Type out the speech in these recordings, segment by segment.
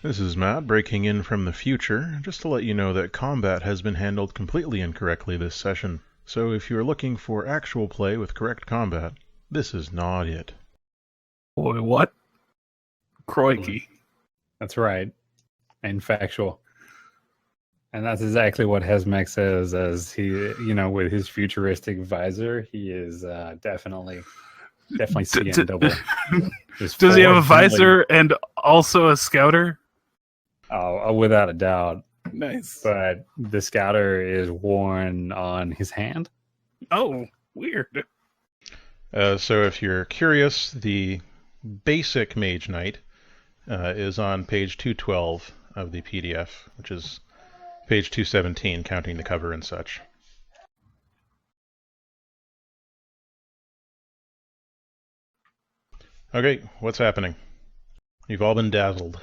This is Matt breaking in from the future, just to let you know that combat has been handled completely incorrectly this session. So if you are looking for actual play with correct combat, this is not it. Boy, what? Crikey. That's right. And factual. And that's exactly what Hesmek says as he, with his futuristic visor, he is definitely seeing double. Does he have a visor and also a scouter? Oh, without a doubt. Nice. But the scouter is worn on his hand. Oh, weird. So if you're curious, the basic Mage Knight is on page 212 of the PDF, which is page 217, counting the cover and such. Okay, what's happening? You've all been dazzled.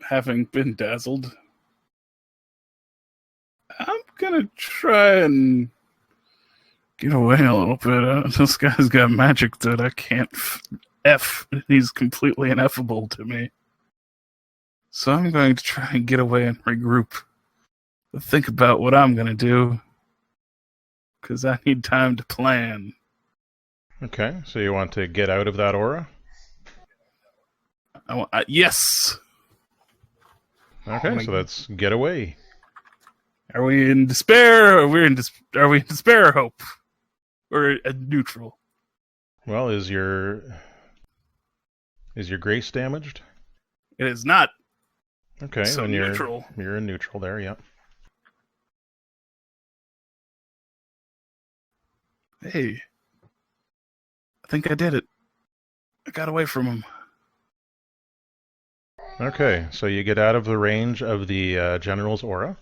Having been dazzled, I'm gonna try and get away a little bit. This guy's got magic that I can't F. He's completely ineffable to me. So I'm going to try and get away and regroup. Think about what I'm gonna do. Because I need time to plan. Okay, so you want to get out of that aura? Yes! Okay, so let's get away. Are we in despair? Or are we in despair or hope? Or neutral? Well, is your grace damaged? It is not. Okay, So then neutral. You're in neutral there, yeah. Hey. I think I did it. I got away from him. Okay, so you get out of the range of the general's aura.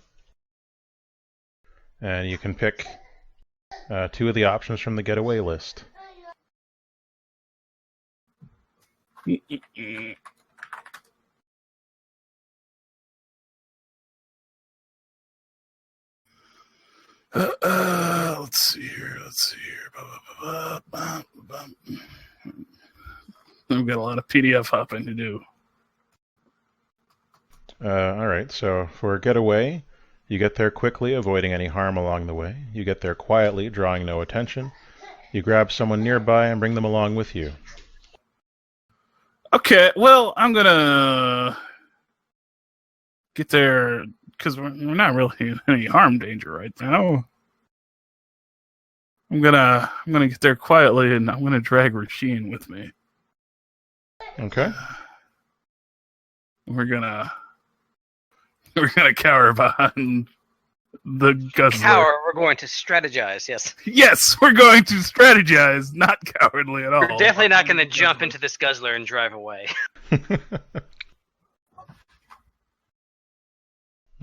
And you can pick two of the options from the getaway list. Let's see here. I've got a lot of PDF hopping to do. Alright, so for getaway, you get there quickly, avoiding any harm along the way. You get there quietly, drawing no attention. You grab someone nearby and bring them along with you. Okay, well, I'm gonna get there because we're not really in any harm danger right now. I'm gonna get there quietly, and I'm gonna drag Rasheen with me. Okay. We're gonna cower behind the guzzler. Cower, we're going to strategize, yes. Yes, we're going to strategize, not cowardly at all. We're definitely not going to jump into this guzzler and drive away.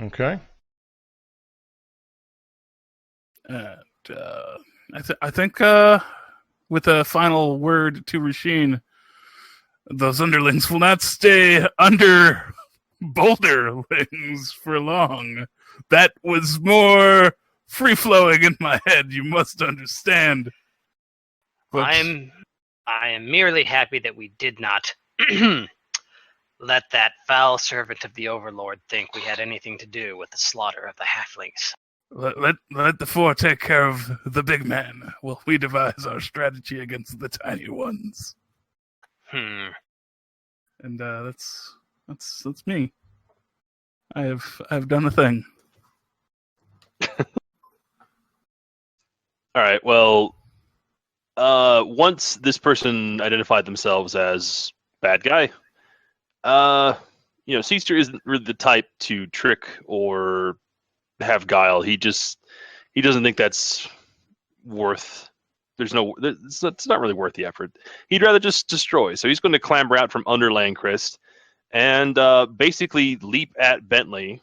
Okay. I think with a final word to Rasheen, those underlings will not stay under boulderlings for long. That was more free-flowing in my head, you must understand. But I am merely happy that we did not let that foul servant of the Overlord think we had anything to do with the slaughter of the halflings. let the four take care of the big man while we devise our strategy against the tiny ones. And that's me. I've done the thing. All right. Well, once this person identified themselves as bad guy, Seaster isn't really the type to trick or have guile. He doesn't think that's worth. It's not really worth the effort. He'd rather just destroy. So he's going to clamber out from under Landchrist and basically leap at Bentley,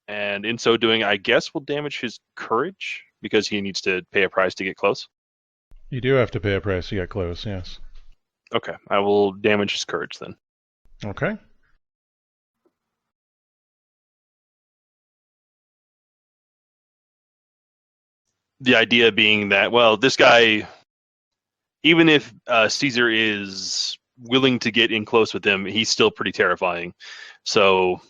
and in so doing, I guess will damage his courage because he needs to pay a price to get close. You do have to pay a price to get close, yes. Okay, I will damage his courage then. Okay. The idea being that, well, this guy, even if Caesar is willing to get in close with him, he's still pretty terrifying. So,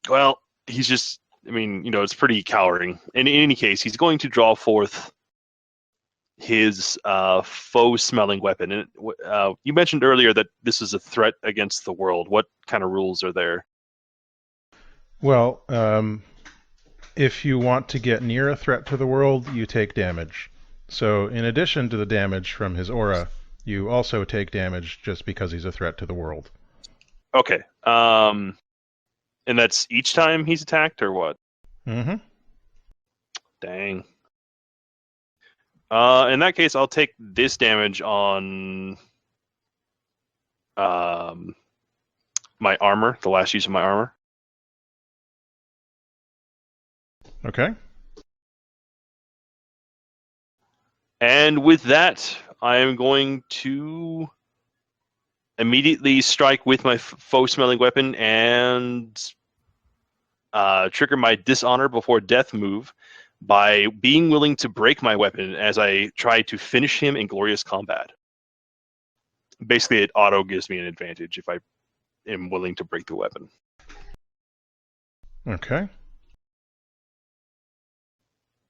well, he's just, it's pretty cowering. And in any case, he's going to draw forth his foe-smelling weapon. And you mentioned earlier that this is a threat against the world. What kind of rules are there? Well, if you want to get near a threat to the world, you take damage. So in addition to the damage from his aura, you also take damage just because he's a threat to the world. Okay. And that's each time he's attacked, or what? Mm-hmm. Dang. In that case, I'll take this damage on my armor, the last use of my armor. Okay. And with that, I am going to immediately strike with my foe-smelling weapon and trigger my dishonor before death move by being willing to break my weapon as I try to finish him in glorious combat. Basically, it auto gives me an advantage if I am willing to break the weapon. Okay.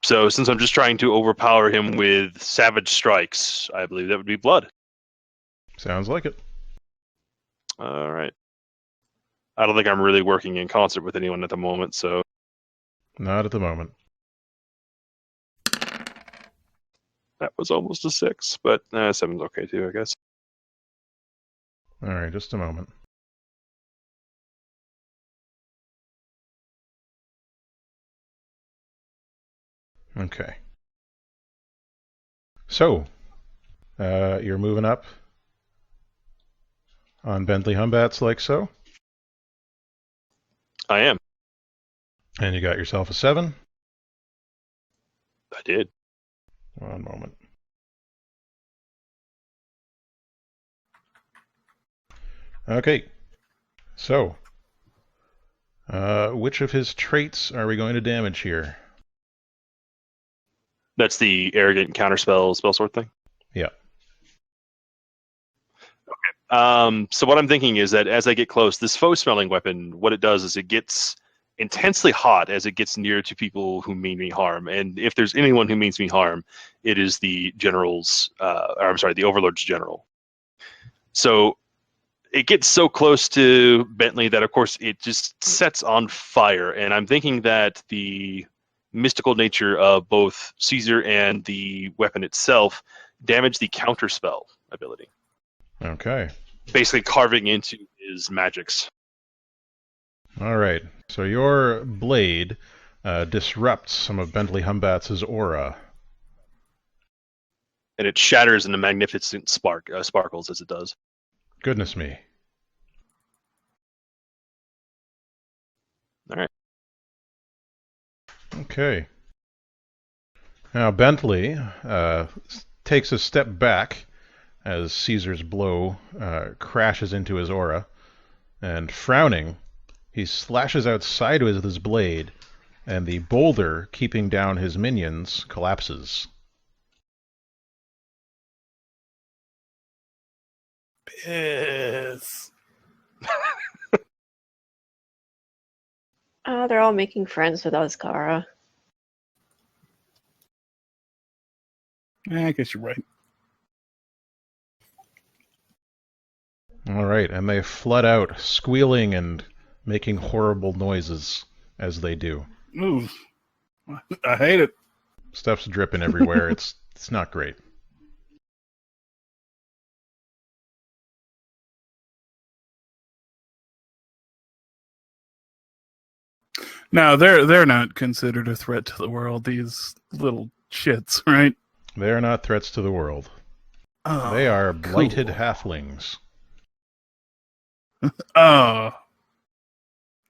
So since I'm just trying to overpower him with savage strikes, I believe that would be blood. Sounds like it. All right. I don't think I'm really working in concert with anyone at the moment, so... Not at the moment. That was almost a 6, but 7's okay too, I guess. All right, just a moment. Okay. So, you're moving up on Bentley Humbats like so. I am. And you got yourself a 7. I did. One moment. Okay. So, which of his traits are we going to damage here? That's the arrogant counterspell spell sword thing? Yeah. Okay. So what I'm thinking is that as I get close, this foe-smelling weapon, what it does is it gets intensely hot as it gets near to people who mean me harm. And if there's anyone who means me harm, it is the the Overlord's general. So it gets so close to Bentley that, of course, it just sets on fire. And I'm thinking that the mystical nature of both Caesar and the weapon itself damage the counterspell ability. Okay. Basically carving into his magics. All right. So your blade disrupts some of Bentley Humbats' aura. And it shatters into magnificent sparkles as it does. Goodness me. All right. Okay. Now Bentley takes a step back as Caesar's blow crashes into his aura, and frowning, he slashes out sideways with his blade, and the boulder keeping down his minions collapses. Piss. They're all making friends with Oscara. I guess you're right. All right, and they flood out, squealing and making horrible noises as they do. Ooh, I hate it. Stuff's dripping everywhere. It's not great. No, they're not considered a threat to the world. These little shits, right? They are not threats to the world. Oh, They are blighted cool. halflings. Oh,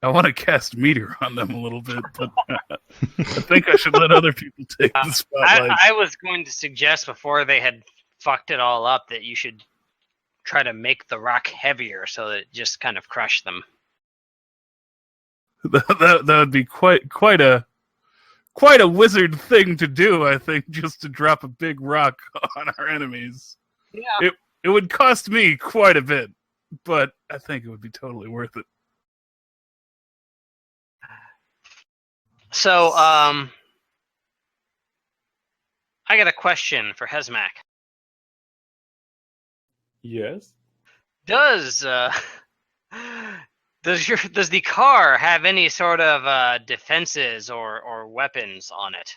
I want to cast meteor on them a little bit, but I think I should let other people take the spotlight. I was going to suggest before they had fucked it all up that you should try to make the rock heavier so that it just kind of crushed them. That would be quite quite a wizard thing to do, I think, just to drop a big rock on our enemies. Yeah. It would cost me quite a bit, but I think it would be totally worth it. So, I got a question for Hesmak. Yes. Does does the car have any sort of defenses or weapons on it?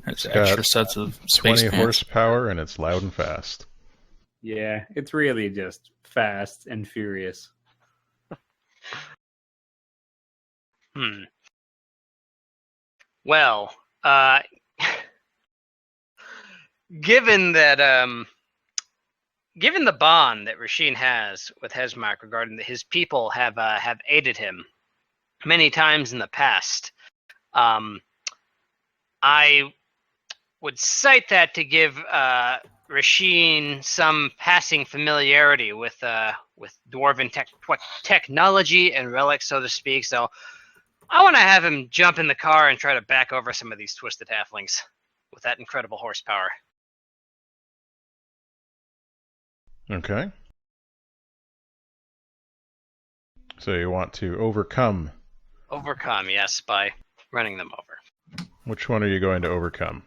There's got extra sets of space 20 pants. horsepower, and it's loud and fast. Yeah, it's really just fast and furious. Well, given that given the bond that Rasheen has with Hesmark regarding that his people have aided him many times in the past, I would cite that to give Rasheen some passing familiarity with dwarven technology and relics, so to speak. So I want to have him jump in the car and try to back over some of these twisted halflings with that incredible horsepower. Okay. So you want to overcome. Overcome, yes, by running them over. Which one are you going to overcome?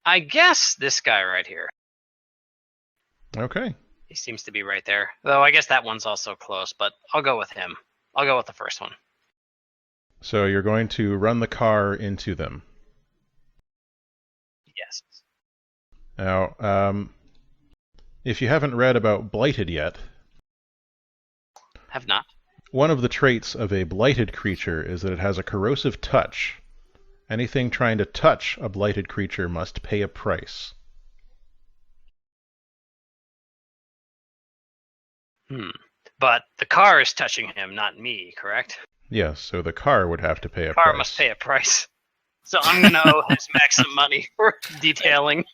I guess this guy right here. Okay. He seems to be right there. Though I guess that one's also close, but I'll go with him. I'll go with the first one. So you're going to run the car into them. Yes. Now, if you haven't read about Blighted yet, Have not. one of the traits of a blighted creature is that it has a corrosive touch. Anything trying to touch a blighted creature must pay a price. But the car is touching him, not me, correct? Yes, so the car would have to pay a The car price. must pay a price. So I'm going to owe his Max some money for detailing.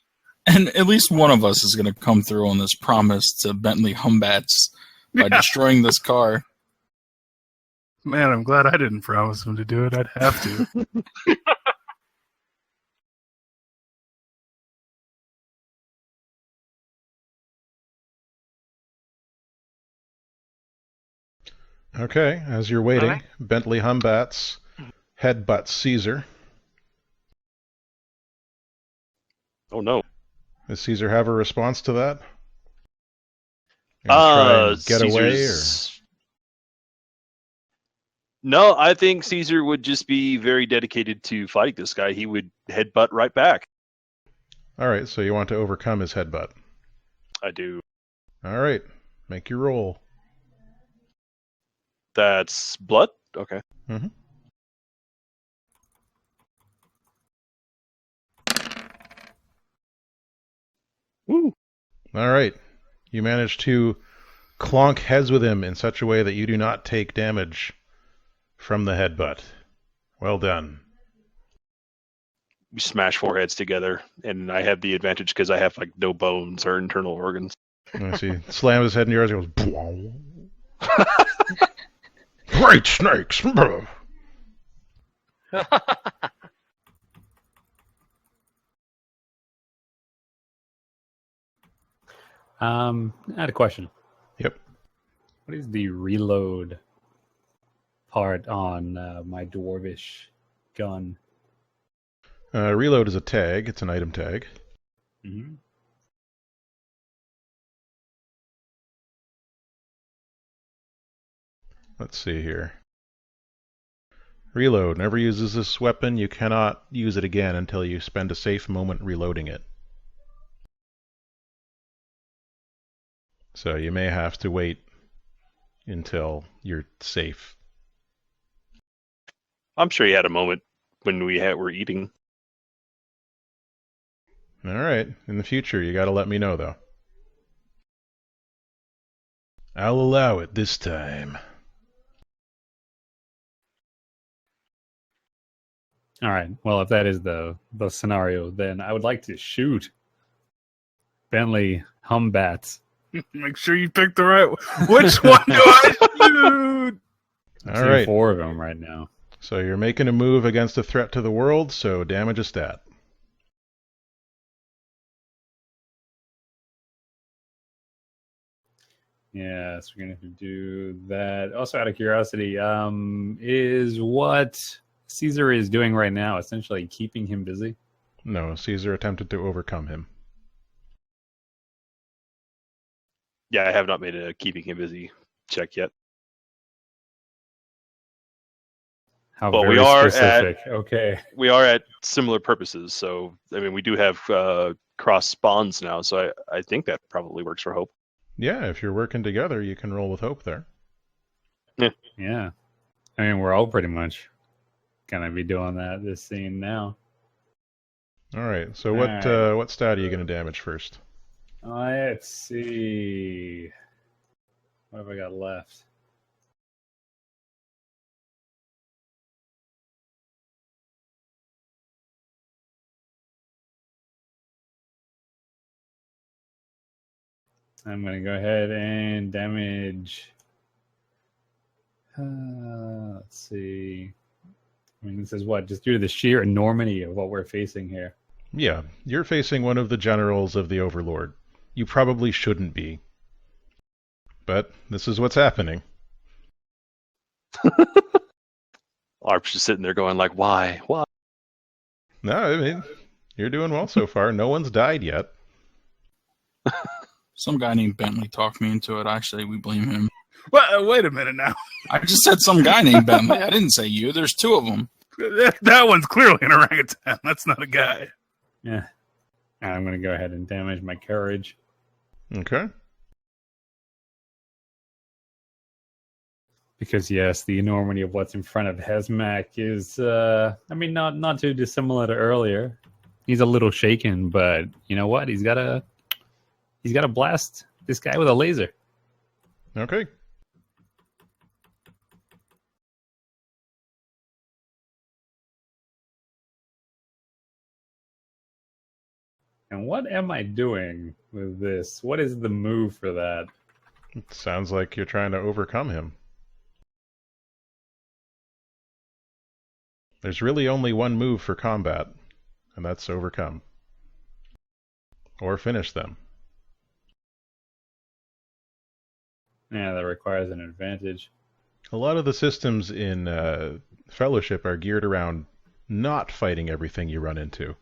And at least one of us is going to come through on this promise to Bentley Humbats by destroying this car. Man, I'm glad I didn't promise him to do it. I'd have to. Okay, as you're waiting, Alright. Bentley Humbats headbutts Caesar. Oh no. Does Caesar have a response to that? Try and get away, or Caesar's... No, I think Caesar would just be very dedicated to fighting this guy. He would headbutt right back. all right? So you want to overcome his headbutt. I do. All right, make your roll. That's blood? Okay. Mm-hmm. Woo. All right, you manage to clonk heads with him in such a way that you do not take damage from the headbutt. Well done. We smash foreheads together, and I have the advantage because I have like no bones or internal organs. And as he slams his head in yours, he goes, "Bwow." Great snakes! I had a question. Yep. What is the reload part on my dwarvish gun? Reload is a tag. It's an item tag. Mm-hmm. Let's see here. Reload. Never uses this weapon. You cannot use it again until you spend a safe moment reloading it. So you may have to wait until you're safe. I'm sure he had a moment when were eating. All right. In the future, you got to let me know, though. I'll allow it this time. All right. Well, if that is the scenario, then I would like to shoot Bentley Humbats. Make sure you pick the right one. Which one do I shoot? I'm All seeing right. 4 of them right now. So you're making a move against a threat to the world, so damage a stat. Yes, we're gonna have to do that. Also, out of curiosity, is what Caesar is doing right now essentially keeping him busy? No, Caesar attempted to overcome him. Yeah, I have not made a keeping him busy check yet. How Well, we very are specific. Okay. We are at similar purposes, so I mean, we do have cross spawns now, so I think that probably works for Hope. Yeah, if you're working together, you can roll with hope there. Yeah. I mean, we're all pretty much gonna be doing that this scene now. All right. So All right. what stat are you going to damage first? Let's see. What have I got left? I'm going to go ahead and damage. Let's see. I mean, this is what? Just due to the sheer enormity of what we're facing here. Yeah, you're facing one of the generals of the Overlord. You probably shouldn't be. But this is what's happening. Arp's just sitting there going like, why? Why? No, I mean, you're doing well so far. No one's died yet. Some guy named Bentley talked me into it. Actually, we blame him. Well, wait a minute now. I just said some guy named Bentley. I didn't say you. There's 2 of them. That one's clearly an orangutan. That's not a guy. Yeah. And I'm going to go ahead and damage my courage. Okay. Because, yes, the enormity of what's in front of Hesmac is, I mean, not too dissimilar to earlier. He's a little shaken, but you know what? He's got to blast this guy with a laser. Okay. And what am I doing with this? What is the move for that? It sounds like you're trying to overcome him. There's really only one move for combat, and that's overcome. Or finish them. Yeah, that requires an advantage. A lot of the systems in Fellowship are geared around not fighting everything you run into,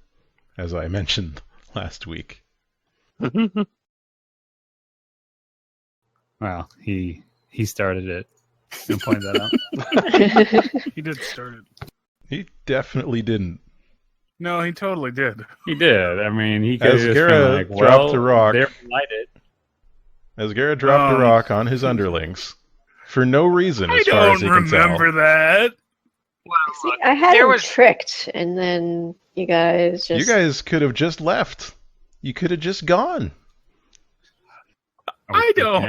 as I mentioned last week. Well, he started it. I'll point that out. He did start it. He definitely didn't. No, he totally did. He did. I mean, he could As have just Gara been like, dropped well, the rock. they're lighted. As Garrett dropped a rock on his underlings, for no reason, I as far as don't he can tell. remember that. Well, See, I had there him was tricked, and then you guys just... You guys could have just left. You could have just gone. I don't.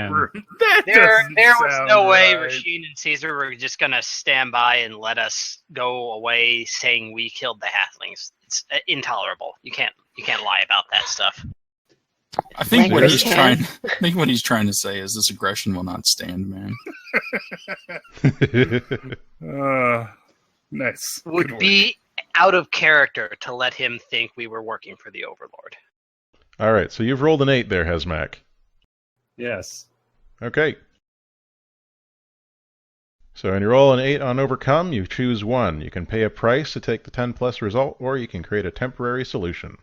That there doesn't was sound no way right. Rasheen and Caesar were just gonna stand by and let us go away saying we killed the halflings. It's intolerable. You can't lie about that stuff. I think what Language he's can. trying. I think what he's trying to say is this aggression will not stand, man. Nice. Good Would work. be out of character to let him think we were working for the Overlord. All right, so you've rolled an 8 there, Hesmac. Yes. Okay. So when you roll an 8 on Overcome, you choose one. You can pay a price to take the 10 plus result, or you can create a temporary solution.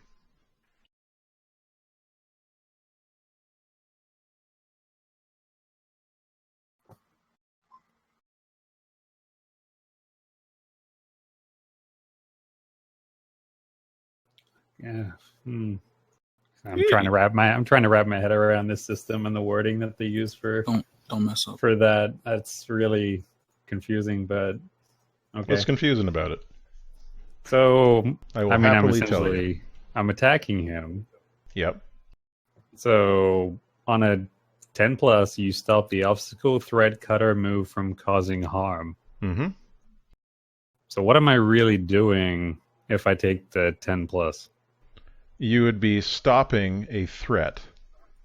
Yeah. I'm trying to wrap my head around this system and the wording that they use for Don't mess up. for that. That's really confusing, but okay. What's confusing about it? So I will I'm happily tell you. essentially I'm attacking him. Yep. So on a 10 plus, you stop the obstacle thread cutter move from causing harm. Mm-hmm. So what am I really doing if I take the 10 plus? You would be stopping a threat.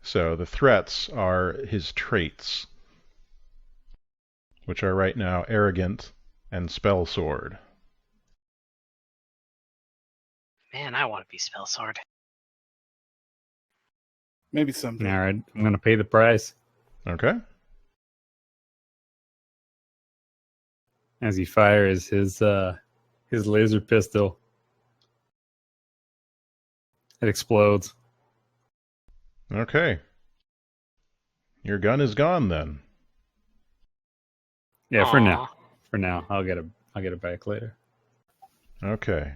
So the threats are his traits, which are right now arrogant and spell sword. Man, I want to be spell sword. Maybe someday. All right, I'm going to pay the price. Okay. As he fires his laser pistol. It explodes. Okay. Your gun is gone then. Yeah, for Aw. now. For now, I'll get it back later. Okay.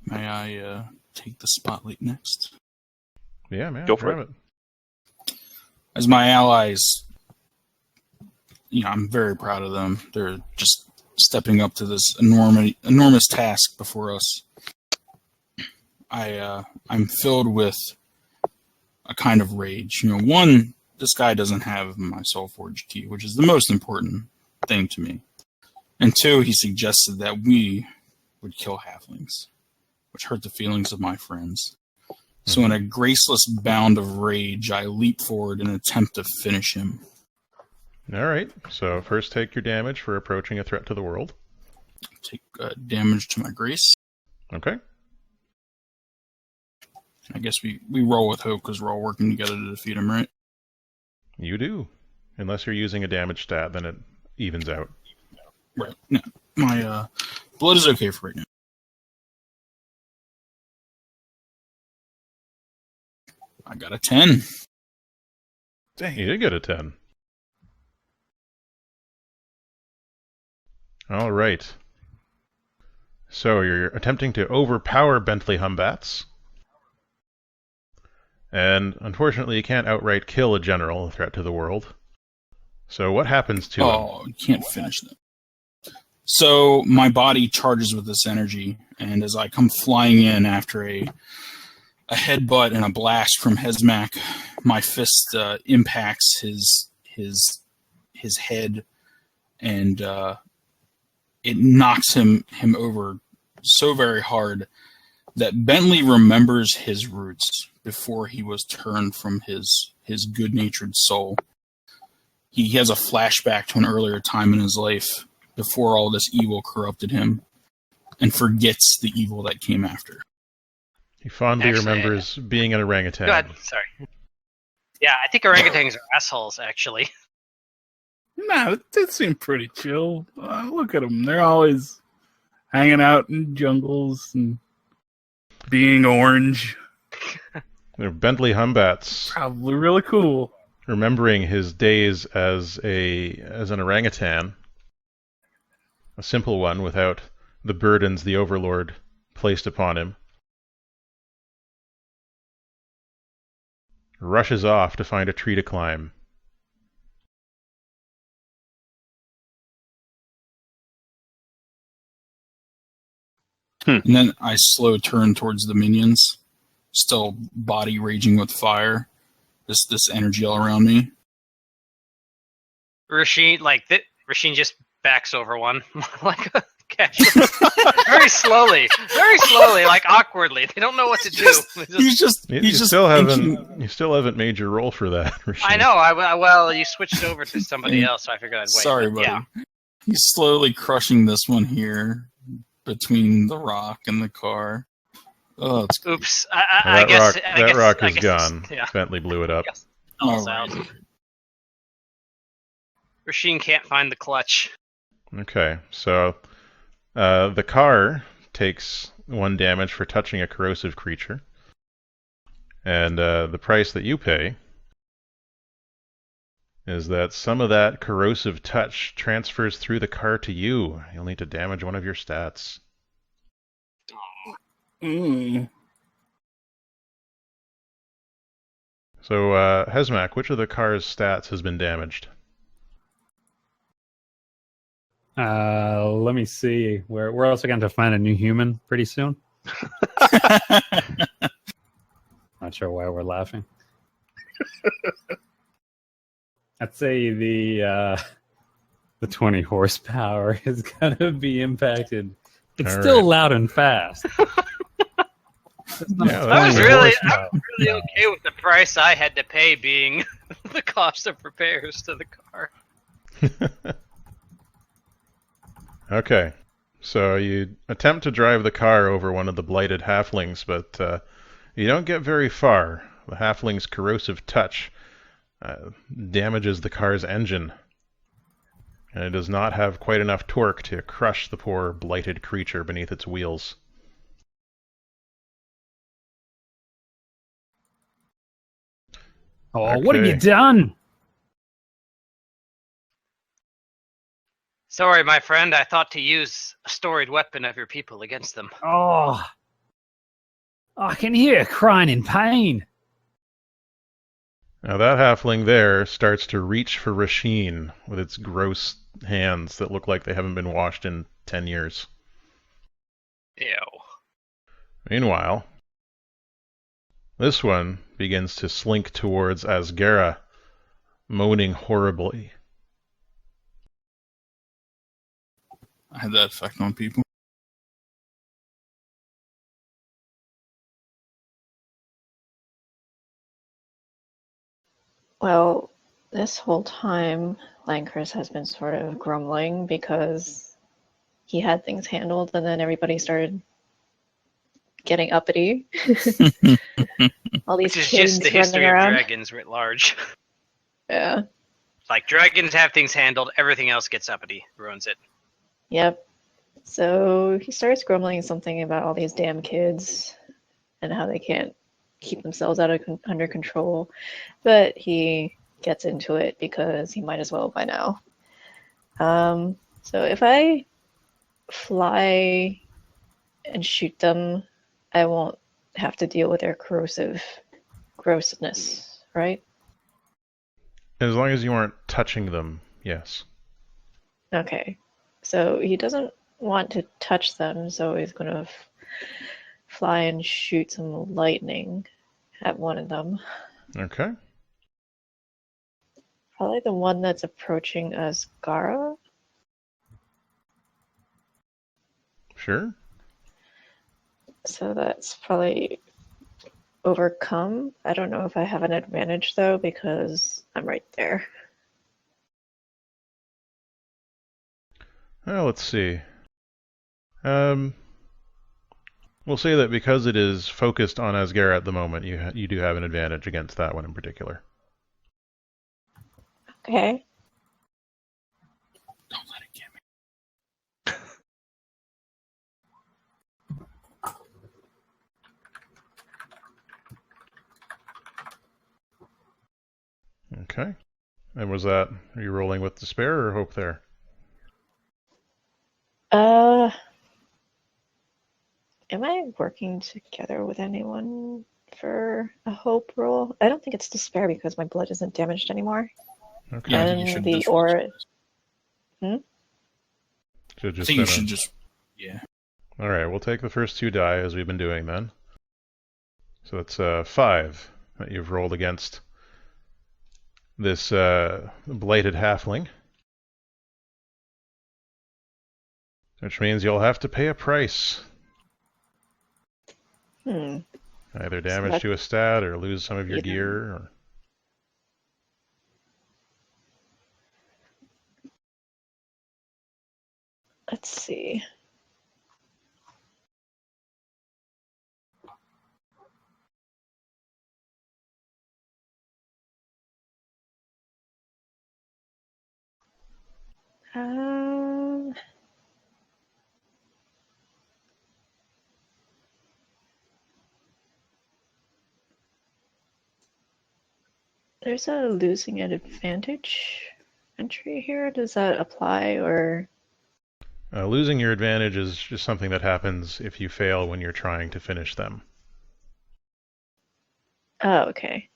May I take the spotlight next? Yeah, man. Go for grab it. As my allies, I'm very proud of them. They're just stepping up to this enormous task before us. I'm filled with a kind of rage. One, this guy doesn't have my Soulforge key, which is the most important thing to me. And two, he suggested that we would kill halflings, which hurt the feelings of my friends. So in a graceless bound of rage, I leap forward and attempt to finish him. All right. So first take your damage for approaching a threat to the world. Take damage to my grace. Okay. I guess we roll with hope because we're all working together to defeat him, right? You do. Unless you're using a damage stat, then it evens out. Right. No, my blood is okay for right now. I got a 10. Dang. You did get a 10. All right. So you're attempting to overpower Bentley Humbats. And unfortunately, you can't outright kill a general, a threat to the world. So what happens to him? Oh, you can't finish that. So my body charges with this energy, and as I come flying in after a headbutt and a blast from Hesmak, my fist impacts his head, and it knocks him over so very hard that Bentley remembers his roots before he was turned from his good-natured soul. He has a flashback to an earlier time in his life before all this evil corrupted him, and forgets the evil that came after. He fondly Actually, remembers being an orangutan. Go ahead. Sorry. Yeah, I think orangutans are assholes, actually. Nah, they seem pretty chill. Look at them. They're always hanging out in jungles and being orange. They're Bentley Humbats, Probably really cool. remembering his days as an orangutan. A simple one without the burdens the Overlord placed upon him. Rushes off to find a tree to climb. And then I slow turn towards the minions, still body raging with fire. This energy all around me. Rasheen just backs over one, like a casual. very slowly, like awkwardly. They don't know what to do. He's just You still haven't made your roll for that. Rasheen. I know. Well, you switched over to somebody else, so I figured I'd wait. Sorry, but buddy. yeah. He's slowly crushing this one here between the rock and the car. Oh, it's great. Oops. I guess that rock is I guess gone. Yeah. Bentley blew it up. Yes. All out. right. Rasheen can't find the clutch. Okay, so the car takes 1 damage for touching a corrosive creature. And the price that you pay is that some of that corrosive touch transfers through the car to you. You'll need to damage one of your stats. So, Hesmak, which of the car's stats has been damaged? Let me see. We're also going to find a new human pretty soon. Not sure why we're laughing. I'd say the The 20 horsepower is going to be impacted. It's All still right. loud and fast. It's not Yeah, I was 20 really horsepower. really okay with the price I had to pay being the cost of repairs to the car. Okay. So you attempt to drive the car over one of the blighted halflings, but you don't get very far. The halfling's corrosive touch damages the car's engine, and it does not have quite enough torque to crush the poor blighted creature beneath its wheels. Oh, what have you Okay. done? Sorry, my friend. I thought to use a storied weapon of your people against them. Oh, I can hear crying in pain. Now that halfling there starts to reach for Rasheen with its gross hands that look like they haven't been washed in 10 years. Ew. Meanwhile, this one begins to slink towards Asgara, moaning horribly. I had that effect on people. Well, this whole time, Lancris has been sort of grumbling because he had things handled and then everybody started getting uppity. All these Which is kids just the running history of around. dragons writ large. Yeah. Like, dragons have things handled, everything else gets uppity, ruins it. Yep. So he starts grumbling something about all these damn kids and how they can't keep themselves under control. But he gets into it because he might as well by now. So if I fly and shoot them, I won't have to deal with their corrosive grossness, right? As long as you aren't touching them, yes. Okay. So he doesn't want to touch them, so he's going to fly and shoot some lightning at one of them. Okay. Probably the one that's approaching Asgara. Sure. So that's probably overcome. I don't know if I have an advantage though because I'm right there. Well, let's see. We'll say that because it is focused on Asgara at the moment, you do have an advantage against that one in particular. Okay. Don't let it get me. Okay. And was that, are you rolling with despair or hope there? Am I working together with anyone for a hope roll? I don't think it's despair because my blood isn't damaged anymore. Okay. Yeah, I And think you should the just aura. Should I just think you been should just. Yeah. All right, we'll take the first two die as we've been doing then. So that's 5 that you've rolled against this blighted halfling. Which means you'll have to pay a price. Either damage that- to a stat or lose some of your Yeah. gear. Or... Let's see. There's a losing an advantage entry here. Does that apply or? Losing your advantage is just something that happens if you fail when you're trying to finish them. Oh, okay.